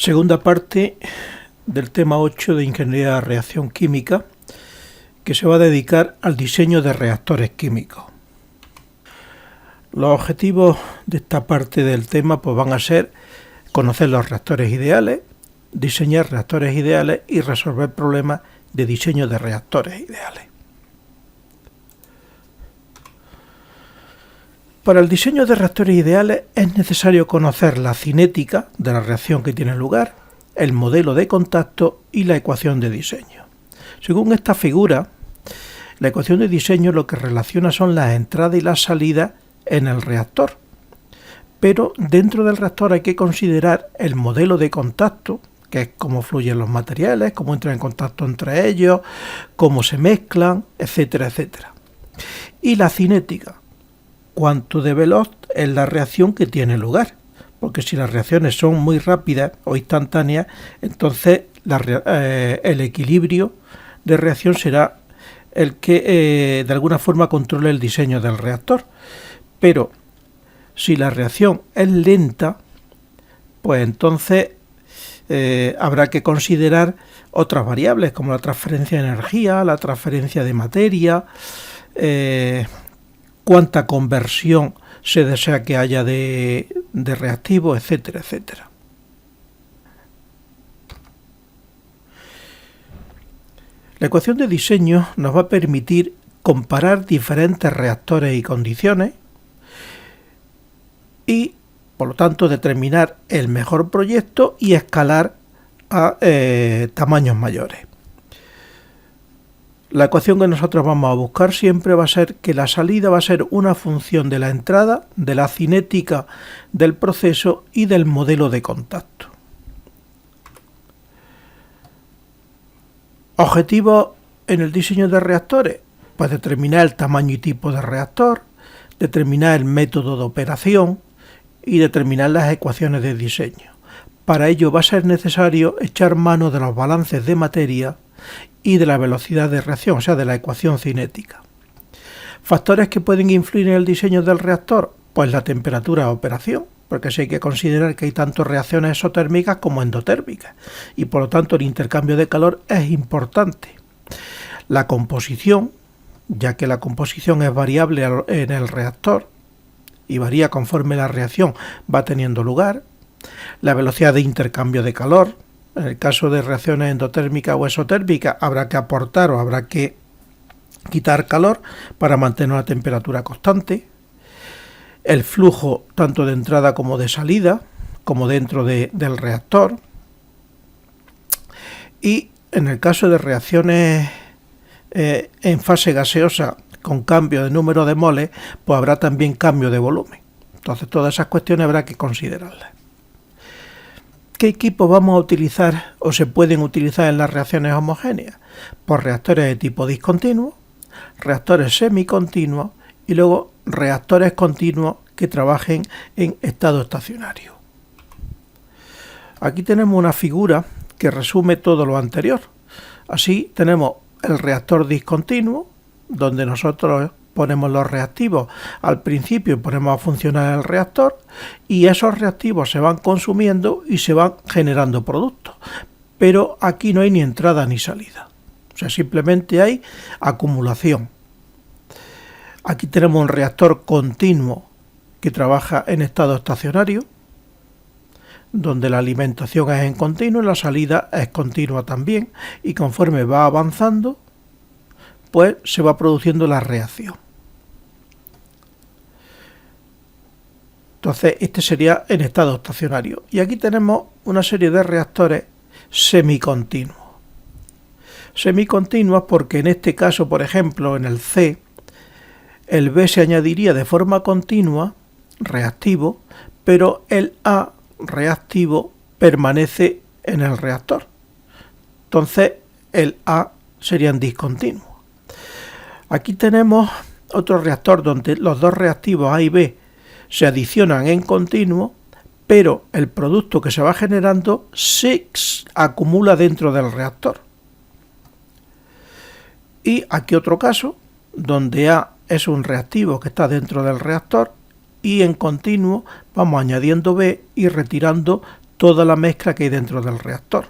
Segunda parte del tema 8 de Ingeniería de Reacción Química, que se va a dedicar al diseño de reactores químicos. Los objetivos de esta parte del tema van a ser conocer los reactores ideales, diseñar reactores ideales y resolver problemas de diseño de reactores ideales. Para el diseño de reactores ideales es necesario conocer la cinética de la reacción que tiene lugar, el modelo de contacto y la ecuación de diseño. Según esta figura, la ecuación de diseño lo que relaciona son las entradas y las salidas en el reactor. Pero dentro del reactor hay que considerar el modelo de contacto, que es cómo fluyen los materiales, cómo entran en contacto entre ellos, cómo se mezclan, etcétera, etcétera. Y la cinética, cuánto de veloz es la reacción que tiene lugar, porque si las reacciones son muy rápidas o instantáneas, entonces el equilibrio de reacción será el que de alguna forma controle el diseño del reactor. Pero si la reacción es lenta, pues entonces habrá que considerar otras variables como la transferencia de energía, la transferencia de materia, cuánta conversión se desea que haya de reactivos, etcétera, etcétera. La ecuación de diseño nos va a permitir comparar diferentes reactores y condiciones y, por lo tanto, determinar el mejor proyecto y escalar a tamaños mayores. La ecuación que nosotros vamos a buscar siempre va a ser que la salida va a ser una función de la entrada, de la cinética del proceso y del modelo de contacto. Objetivos en el diseño de reactores: pues determinar el tamaño y tipo de reactor, determinar el método de operación y determinar las ecuaciones de diseño. Para ello va a ser necesario echar mano de los balances de materia y de la velocidad de reacción, o sea, de la ecuación cinética. ¿Factores que pueden influir en el diseño del reactor? Pues la temperatura de operación, porque sí hay que considerar que hay tanto reacciones exotérmicas como endotérmicas, y por lo tanto el intercambio de calor es importante. La composición, ya que la composición es variable en el reactor y varía conforme la reacción va teniendo lugar. La velocidad de intercambio de calor. En el caso de reacciones endotérmicas o exotérmicas habrá que aportar o habrá que quitar calor para mantener una temperatura constante. El flujo tanto de entrada como de salida, como dentro del reactor. Y en el caso de reacciones en fase gaseosa con cambio de número de moles, pues habrá también cambio de volumen. Entonces todas esas cuestiones habrá que considerarlas. ¿Qué equipos vamos a utilizar o se pueden utilizar en las reacciones homogéneas? Pues reactores de tipo discontinuo, reactores semicontinuos y luego reactores continuos que trabajen en estado estacionario. Aquí tenemos una figura que resume todo lo anterior. Así tenemos el reactor discontinuo, donde nosotros ponemos los reactivos al principio y ponemos a funcionar el reactor, y esos reactivos se van consumiendo y se van generando productos. Pero aquí no hay ni entrada ni salida. O sea, simplemente hay acumulación. Aquí tenemos un reactor continuo que trabaja en estado estacionario, donde la alimentación es en continuo y la salida es continua también, y conforme va avanzando, pues se va produciendo la reacción. Entonces, este sería en estado estacionario. Y aquí tenemos una serie de reactores semicontinuos. Semicontinuos porque en este caso, por ejemplo, en el C, el B se añadiría de forma continua, reactivo, pero el A, reactivo, permanece en el reactor. Entonces, el A serían discontinuos. Aquí tenemos otro reactor donde los dos reactivos A y B se adicionan en continuo, pero el producto que se va generando se acumula dentro del reactor. Y aquí otro caso, donde A es un reactivo que está dentro del reactor y en continuo vamos añadiendo B y retirando toda la mezcla que hay dentro del reactor.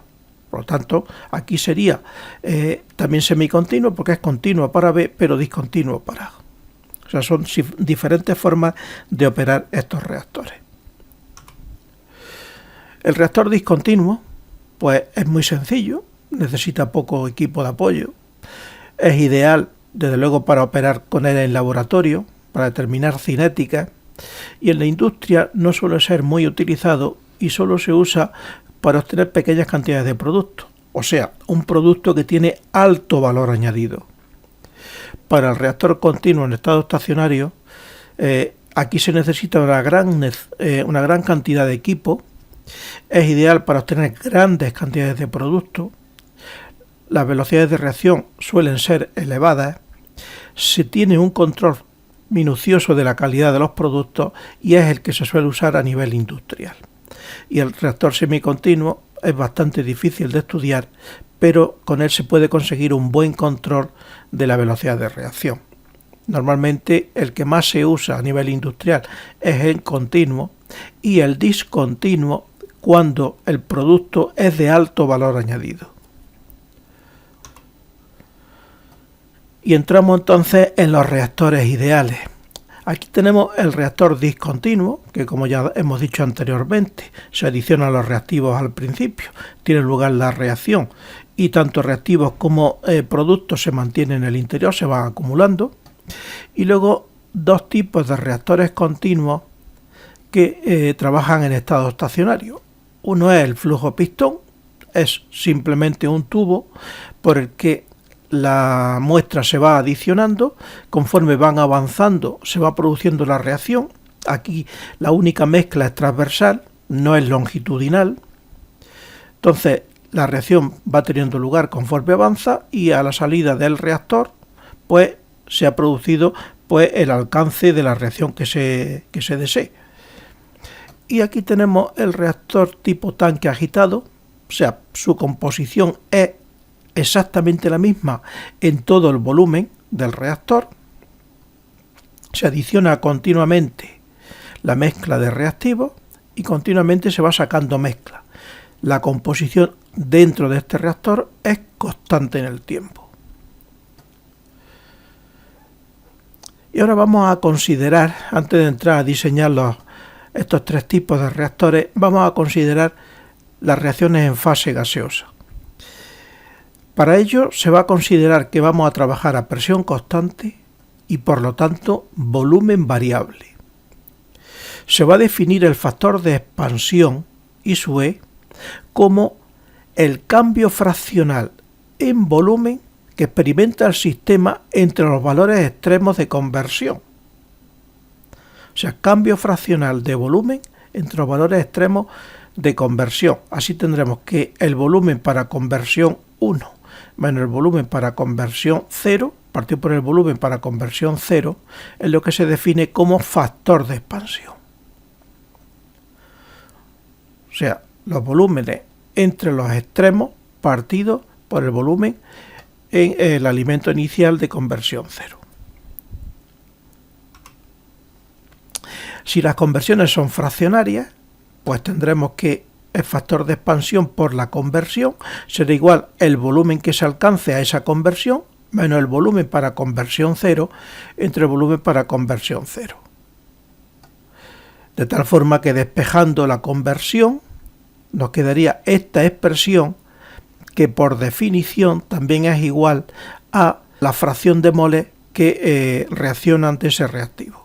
Por lo tanto, aquí sería también semicontinuo porque es continuo para B, pero discontinuo para A. O sea, son diferentes formas de operar estos reactores. El reactor discontinuo, pues es muy sencillo, necesita poco equipo de apoyo, es ideal, desde luego, para operar con él en laboratorio, para determinar cinética, y en la industria no suele ser muy utilizado y solo se usa para obtener pequeñas cantidades de producto, o sea, un producto que tiene alto valor añadido. Para el reactor continuo en estado estacionario, aquí se necesita una gran cantidad de equipo, es ideal para obtener grandes cantidades de producto, las velocidades de reacción suelen ser elevadas, se tiene un control minucioso de la calidad de los productos y es el que se suele usar a nivel industrial. Y el reactor semicontinuo es bastante difícil de estudiar, pero con él se puede conseguir un buen control de la velocidad de reacción. Normalmente el que más se usa a nivel industrial es el continuo y el discontinuo cuando el producto es de alto valor añadido. Y entramos entonces en los reactores ideales. Aquí tenemos el reactor discontinuo, que como ya hemos dicho anteriormente, se adicionan los reactivos al principio, tiene lugar la reacción y tanto reactivos como productos se mantienen en el interior, se van acumulando. Y luego dos tipos de reactores continuos que trabajan en estado estacionario. Uno es el flujo pistón, es simplemente un tubo por el que la muestra se va adicionando, conforme van avanzando se va produciendo la reacción. Aquí la única mezcla es transversal, no es longitudinal. Entonces la reacción va teniendo lugar conforme avanza y a la salida del reactor pues se ha producido pues el alcance de la reacción que se desee. Y aquí tenemos el reactor tipo tanque agitado, o sea, su composición es exactamente la misma en todo el volumen del reactor. Se adiciona continuamente la mezcla de reactivos y continuamente se va sacando mezcla. La composición dentro de este reactor es constante en el tiempo. Y ahora vamos a considerar, antes de entrar a diseñar estos tres tipos de reactores, vamos a considerar las reacciones en fase gaseosa. Para ello se va a considerar que vamos a trabajar a presión constante y por lo tanto volumen variable. Se va a definir el factor de expansión, I sub E, como el cambio fraccional en volumen que experimenta el sistema entre los valores extremos de conversión. O sea, cambio fraccional de volumen entre los valores extremos de conversión. Así tendremos que el volumen para conversión 1 menos el volumen para conversión 0, partido por el volumen para conversión 0, es lo que se define como factor de expansión. O sea, los volúmenes entre los extremos partidos por el volumen en el alimento inicial de conversión 0. Si las conversiones son fraccionarias, pues tendremos que el factor de expansión por la conversión será igual el volumen que se alcance a esa conversión menos el volumen para conversión 0 entre el volumen para conversión 0. De tal forma que despejando la conversión nos quedaría esta expresión que por definición también es igual a la fracción de moles que reacciona ante ese reactivo.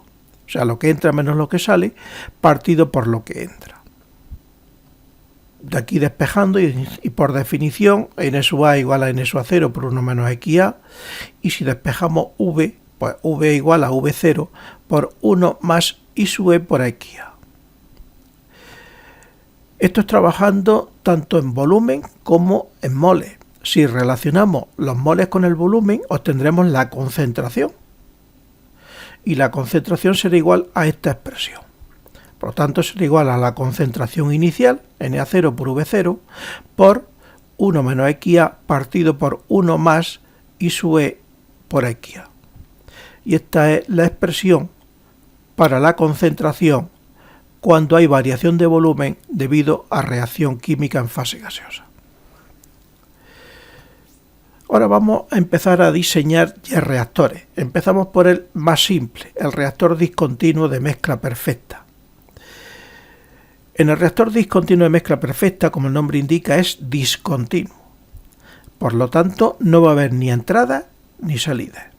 O sea, lo que entra menos lo que sale partido por lo que entra. De aquí despejando y por definición n sub a igual a n sub a 0 por 1 menos xA, y si despejamos v, pues v igual a v0 por 1 más i sub e por xA. Esto es trabajando tanto en volumen como en moles. Si relacionamos los moles con el volumen obtendremos la concentración y la concentración será igual a esta expresión. Por lo tanto, será igual a la concentración inicial, Na0 por V0, por 1 menos xA partido por 1 más I sub E por xA. Y esta es la expresión para la concentración cuando hay variación de volumen debido a reacción química en fase gaseosa. Ahora vamos a empezar a diseñar ya reactores. Empezamos por el más simple, el reactor discontinuo de mezcla perfecta. En el reactor discontinuo de mezcla perfecta, como el nombre indica, es discontinuo. Por lo tanto, no va a haber ni entrada ni salida.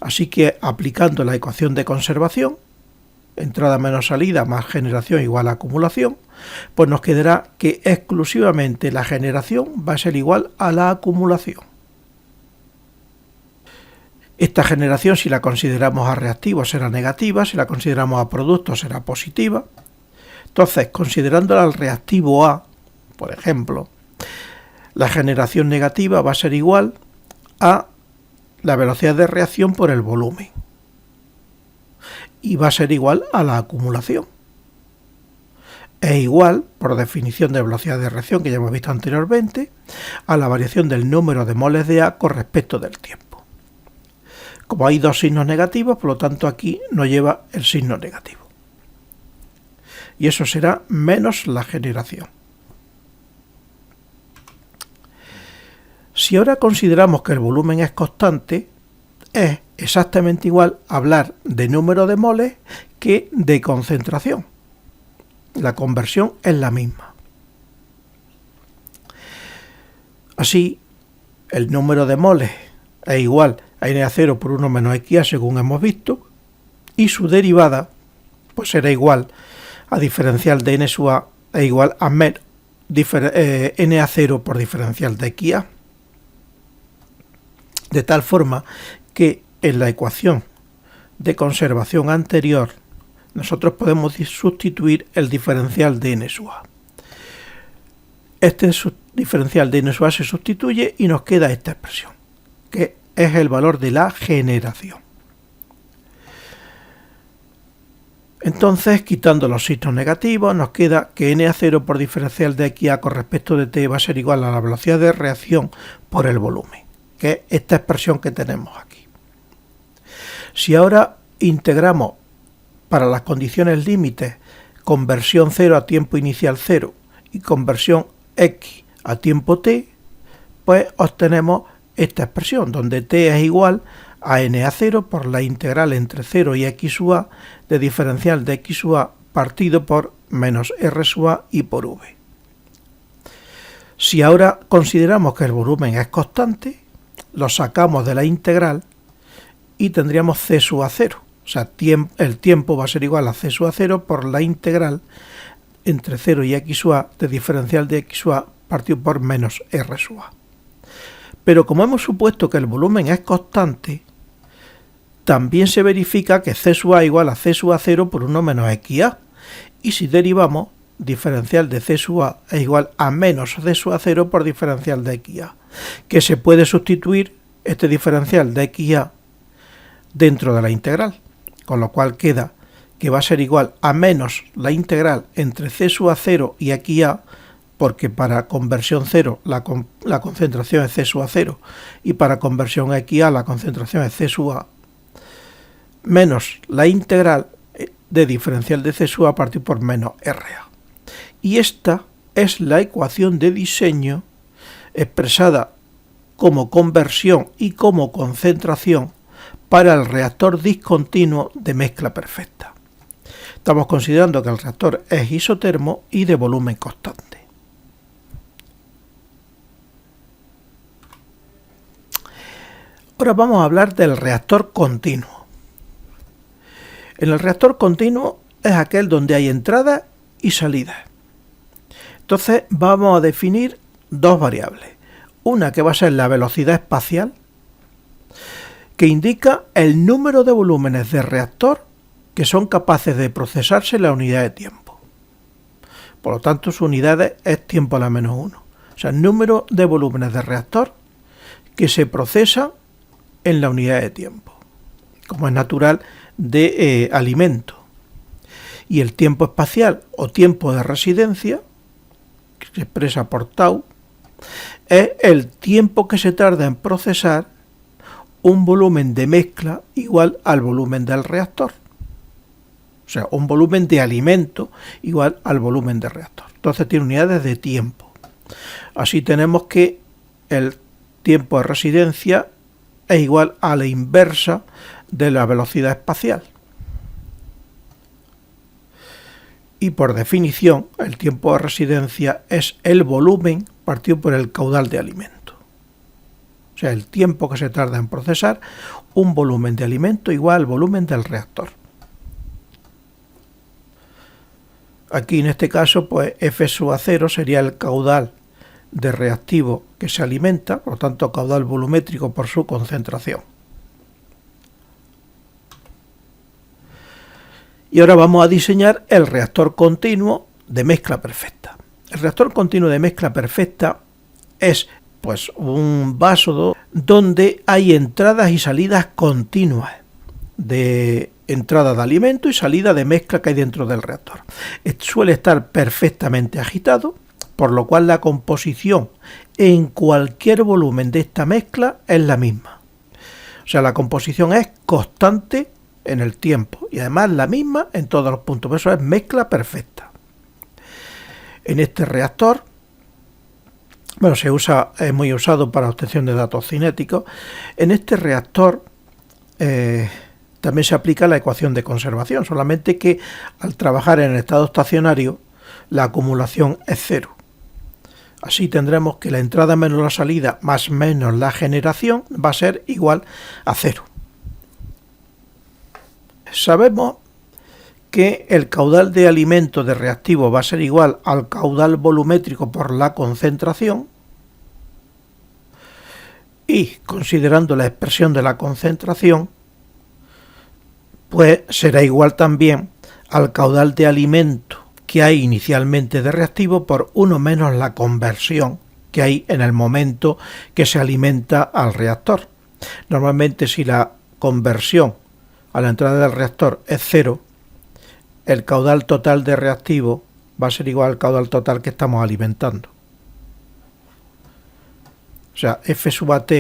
Así que aplicando la ecuación de conservación, entrada menos salida más generación igual a acumulación, pues nos quedará que exclusivamente la generación va a ser igual a la acumulación. Esta generación, si la consideramos a reactivo, será negativa, si la consideramos a producto, será positiva. Entonces, considerándola al reactivo A, por ejemplo, la generación negativa va a ser igual a la velocidad de reacción por el volumen. Y va a ser igual a la acumulación. Es igual, por definición de velocidad de reacción que ya hemos visto anteriormente, a la variación del número de moles de A con respecto del tiempo. Como hay dos signos negativos, por lo tanto aquí no lleva el signo negativo. Y eso será menos la generación. Si ahora consideramos que el volumen es constante, es exactamente igual hablar de número de moles que de concentración. La conversión es la misma. Así, el número de moles es igual a Na0 por 1 menos XA, según hemos visto, y su derivada pues será igual a diferencial de N sub A es igual a Na0 por diferencial de XA. De tal forma que en la ecuación de conservación anterior nosotros podemos sustituir el diferencial de N sub A. Este diferencial de N sub A se sustituye y nos queda esta expresión, que es el valor de la generación. Entonces, quitando los signos negativos, nos queda que Na0 por diferencial de XA con respecto de T va a ser igual a la velocidad de reacción por el volumen, que es esta expresión que tenemos aquí. Si ahora integramos para las condiciones límites conversión 0 a tiempo inicial 0 y conversión X a tiempo T, pues obtenemos esta expresión, donde T es igual a Na0 por la integral entre 0 y X sub A de diferencial de X sub A partido por menos R sub A y por V. Si ahora consideramos que el volumen es constante, lo sacamos de la integral y tendríamos C sub A 0. O sea, el tiempo va a ser igual a C sub A 0 por la integral entre 0 y X sub A de diferencial de X sub A partido por menos R sub A. Pero como hemos supuesto que el volumen es constante, también se verifica que C sub A igual a C sub A 0 por 1 menos XA. Y si derivamos, diferencial de C sub A es igual a menos C sub A 0 por diferencial de XA, que se puede sustituir este diferencial de XA dentro de la integral, con lo cual queda que va a ser igual a menos la integral entre C sub A 0 y XA, porque para conversión 0 la concentración es C sub A 0 y para conversión XA la concentración es C sub A, menos la integral de diferencial de C sub A partido por menos RA. Y esta es la ecuación de diseño expresada como conversión y como concentración para el reactor discontinuo de mezcla perfecta. Estamos considerando que el reactor es isotermo y de volumen constante. Ahora vamos a hablar del reactor continuo. En el reactor continuo es aquel donde hay entrada y salida. Entonces vamos a definir dos variables. Una que va a ser la velocidad espacial, que indica el número de volúmenes de reactor que son capaces de procesarse en la unidad de tiempo. Por lo tanto, su unidad es tiempo a la menos 1. O sea, el número de volúmenes de reactor que se procesan en la unidad de tiempo, como es natural, de alimento. Y el tiempo espacial o tiempo de residencia, que se expresa por tau, es el tiempo que se tarda en procesar un volumen de mezcla igual al volumen del reactor. O sea, un volumen de alimento igual al volumen de reactor. Entonces tiene unidades de tiempo. Así tenemos que el tiempo de residencia es igual a la inversa de la velocidad espacial. Y por definición, el tiempo de residencia es el volumen partido por el caudal de alimento. O sea, el tiempo que se tarda en procesar un volumen de alimento igual al volumen del reactor. Aquí en este caso, pues F sub A0 sería el caudal de reactivo que se alimenta, por lo tanto caudal volumétrico por su concentración. Y ahora vamos a diseñar el reactor continuo de mezcla perfecta. El reactor continuo de mezcla perfecta es pues un vaso donde hay entradas y salidas continuas de entrada de alimento y salida de mezcla que hay dentro del reactor. Suele estar perfectamente agitado, por lo cual la composición en cualquier volumen de esta mezcla es la misma. O sea, la composición es constante en el tiempo y además la misma en todos los puntos. Por eso es mezcla perfecta. En este reactor, bueno, es muy usado para obtención de datos cinéticos. En este reactor también se aplica la ecuación de conservación, solamente que al trabajar en el estado estacionario la acumulación es cero. Así tendremos que la entrada menos la salida más menos la generación va a ser igual a cero. Sabemos que el caudal de alimento de reactivo va a ser igual al caudal volumétrico por la concentración y considerando la expresión de la concentración, pues será igual también al caudal de alimento que hay inicialmente de reactivo por 1 menos la conversión que hay en el momento que se alimenta al reactor. Normalmente si la conversión a la entrada del reactor es 0, el caudal total de reactivo va a ser igual al caudal total que estamos alimentando. O sea, F sub AT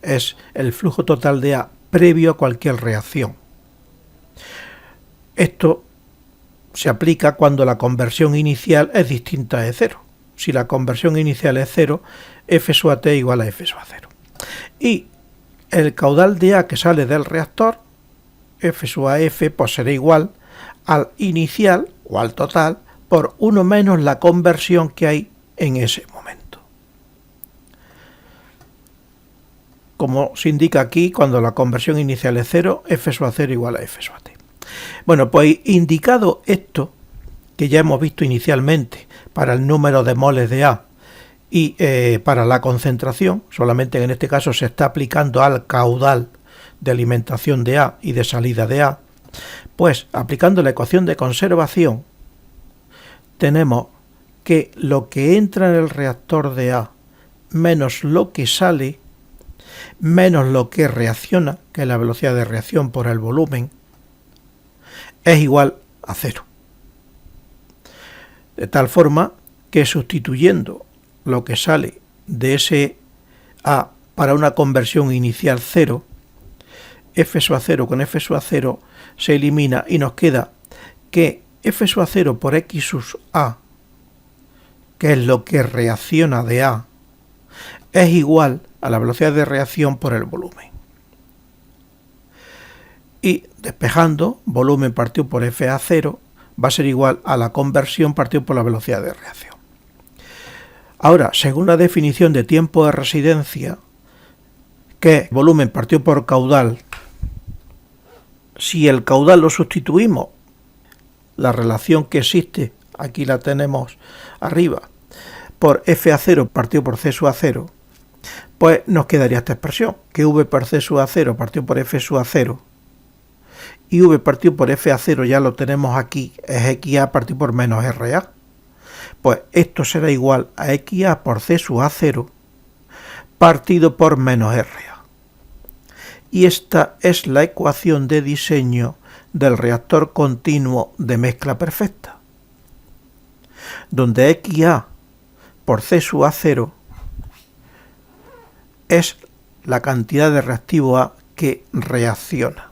es el flujo total de A previo a cualquier reacción. Esto se aplica cuando la conversión inicial es distinta de 0. Si la conversión inicial es 0, F sub AT igual a F sub A0. Y el caudal de A que sale del reactor, F sub AF, pues será igual al inicial o al total por 1 menos la conversión que hay en ese momento. Como se indica aquí, cuando la conversión inicial es 0, F sub A0 igual a F sub AT. Bueno, pues indicado esto, que ya hemos visto inicialmente para el número de moles de A y para la concentración, solamente en este caso se está aplicando al caudal de alimentación de A y de salida de A, pues aplicando la ecuación de conservación, tenemos que lo que entra en el reactor de A menos lo que sale, menos lo que reacciona, que es la velocidad de reacción por el volumen, es igual a 0. De tal forma que sustituyendo lo que sale de ese A para una conversión inicial 0, F sub A0 con F sub A0 se elimina y nos queda que F sub A0 por X sub A, que es lo que reacciona de A, es igual a la velocidad de reacción por el volumen. Y despejando, volumen partido por FA0 va a ser igual a la conversión partido por la velocidad de reacción. Ahora, según la definición de tiempo de residencia, que es volumen partido por caudal, si el caudal lo sustituimos, la relación que existe, aquí la tenemos arriba, por FA0 partido por C sub A0, pues nos quedaría esta expresión, que V por C sub A0 partido por F sub A0, y V partido por FA0 ya lo tenemos aquí, es XA partido por menos RA. Pues esto será igual a XA por C sub A0 partido por menos RA. Y esta es la ecuación de diseño del reactor continuo de mezcla perfecta, donde XA por C sub A0 es la cantidad de reactivo A que reacciona.